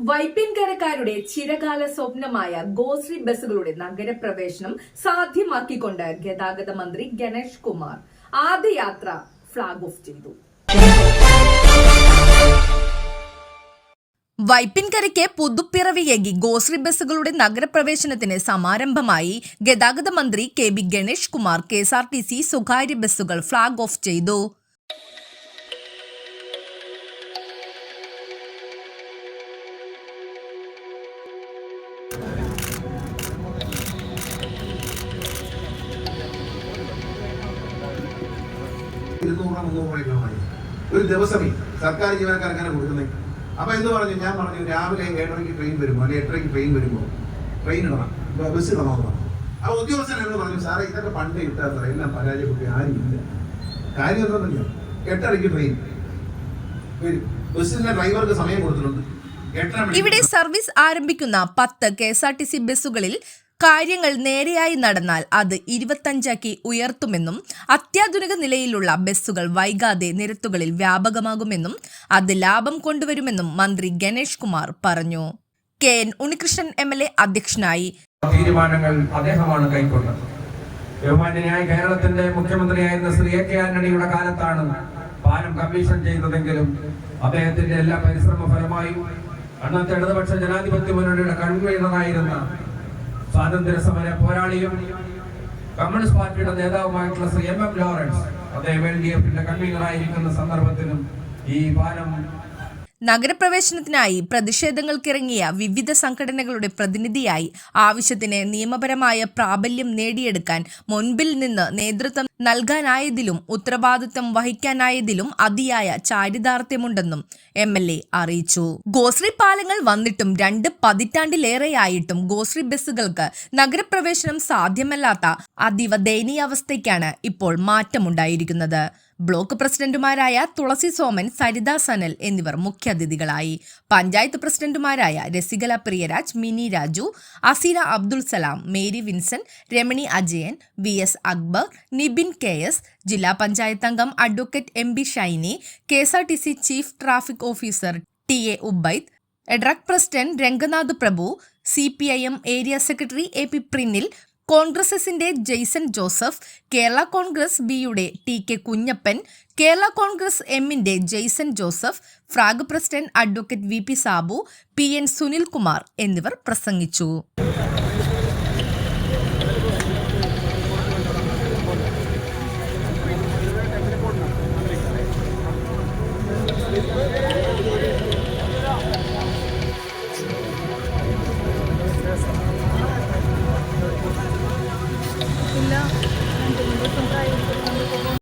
വൈപ്പിൻകരക്കാരുടെ ചിരകാല സ്വപ്നമായ ഗോശ്രീ ബസ്സുകളുടെ നഗരപ്രവേശനം സാധ്യമാക്കിക്കൊണ്ട് ഗതാഗത മന്ത്രി ഗണേഷ് കുമാർ ആദ്യ യാത്ര ഫ്ളാഗ് ഓഫ് ചെയ്തു. വൈപ്പിൻകരയ്ക്ക് പുതുപ്പിറവിയേകി ഗോശ്രീ ബസ്സുകളുടെ നഗരപ്രവേശനത്തിന് സമാരംഭമായി ഗതാഗത മന്ത്രി കെ.ബി. ഗണേഷ് കുമാർ KSRTC സ്വകാര്യ ബസ്സുകൾ ഫ്ളാഗ് ഓഫ് ചെയ്തു. ഒരു ദിവസമേ സർക്കാർ ജീവനക്കാർക്കാണ് കൊടുക്കുന്നത്. അപ്പൊ എന്ത് പറഞ്ഞു? ഞാൻ പറഞ്ഞു രാവിലെ 7:30 ട്രെയിൻ വരുമ്പോൾ അല്ലെങ്കിൽ 8:30 ട്രെയിൻ വരുമ്പോൾ ട്രെയിൻ ഇടണം, ബസ് ഇടണമെന്ന് പറഞ്ഞു. ആ ഉദ്യോഗസ്ഥൻ എന്ന് പറഞ്ഞു, സാറേ ഇതൊക്കെ പണ്ടേ ഇട്ടാ സാറേ, എല്ലാം പരാജയപ്പെട്ടു, ആരുമില്ല. കാര്യം എന്താണെന്ന് 8:30 ട്രെയിൻ വരും, ബസ്സിന്റെ ഡ്രൈവർക്ക് സമയം കൊടുത്തിട്ടുണ്ട്. ഇവിടെ സർവീസ് ആരംഭിക്കുന്ന 10 KSRTC ബസ്സുകളിൽ കാര്യങ്ങൾ നേരെയായി നടന്നാൽ അത് 25 ഉയർത്തുമെന്നും അത്യാധുനിക നിലയിലുള്ള ബസ്സുകൾ വൈകാതെ നിരത്തുകളിൽ വ്യാപകമാകുമെന്നും അത് ലാഭം കൊണ്ടുവരുമെന്നും മന്ത്രി ഗണേഷ് കുമാർ പറഞ്ഞു. KN ഉണ്ണികൃഷ്ണൻ MLA അധ്യക്ഷനായി. തീരുമാനങ്ങൾ അദ്ദേഹമാണ് കൈക്കൊണ്ടത്. ബഹുമാന്യനായ കേരളത്തിന്റെ മുഖ്യമന്ത്രിയായിരുന്ന ശ്രീ A.K. ആന്റണിയുടെ കാലത്താണ് പാലം കമ്മീഷൻ ചെയ്തതെങ്കിലും അദ്ദേഹത്തിന്റെ എല്ലാ പരിശ്രമ ഫലമായും അന്നത്തെ ഇടതുപക്ഷ ജനാധിപത്യ മുന്നണിയുടെ കൺവീനറായിരുന്ന സ്വാതന്ത്ര്യ സമര പോരാളിയും കമ്മ്യൂണിസ്റ്റ് പാർട്ടിയുടെ നേതാവുമായിട്ടുള്ള ശ്രീ M.M. ലോറൻസ് അദ്ദേഹം LDF-ന്റെ കൺവീനറായിരിക്കുന്ന സന്ദർഭത്തിലും ഈ പാലം നഗരപ്രവേശനത്തിനായി പ്രതിഷേധങ്ങൾക്കിറങ്ങിയ വിവിധ സംഘടനകളുടെ പ്രതിനിധിയായി ആവശ്യത്തിന് നിയമപരമായ പ്രാബല്യം നേടിയെടുക്കാൻ മുൻപിൽ നിന്ന് നേതൃത്വം നൽകാനായതിലും ഉത്തരവാദിത്തം വഹിക്കാനായതിലും അതിയായ ചാരിതാർത്ഥ്യമുണ്ടെന്നും MLA അറിയിച്ചു. ഗോശ്രീ പാലങ്ങൾ വന്നിട്ടും 2 പതിറ്റാണ്ടിലേറെയായിട്ടും ഗോശ്രീ ബസ്സുകൾക്ക് നഗരപ്രവേശനം സാധ്യമല്ലാത്ത അതീവ ദയനീയാവസ്ഥയ്ക്കാണ് ഇപ്പോൾ മാറ്റമുണ്ടായിരിക്കുന്നത്. ബ്ലോക്ക് പ്രസിഡന്റുമാരായ തുളസി സോമൻ, സരിത സനൽ എന്നിവർ മുഖ്യാതിഥികളായി. പഞ്ചായത്ത് പ്രസിഡന്റുമാരായ Rasikala Priyaraj, Mini Raju, Aseena Abdul Salam, Mary Vincent, Ramani Ajayan, VS Akbar, Nibin KS, ജില്ലാ പഞ്ചായത്ത് അംഗം advocate MB Shiny, KSRTC chief traffic officer TA Ubaid, എഡ്രക് president Ranganath Prabhu, CPIM area secretary AP Prinil, Congress എസിന്റെ ജെയ്സൺ ജോസഫ്, കേരള കോൺഗ്രസ് ബിയുടെ TK കുഞ്ഞപ്പൻ, കേരള കോൺഗ്രസ് എമ്മിന്റെ Jaison Joseph, FRAG president advocate VP Sabu, PN Sunilkumar എന്നിവർ പ്രസംഗിച്ചു.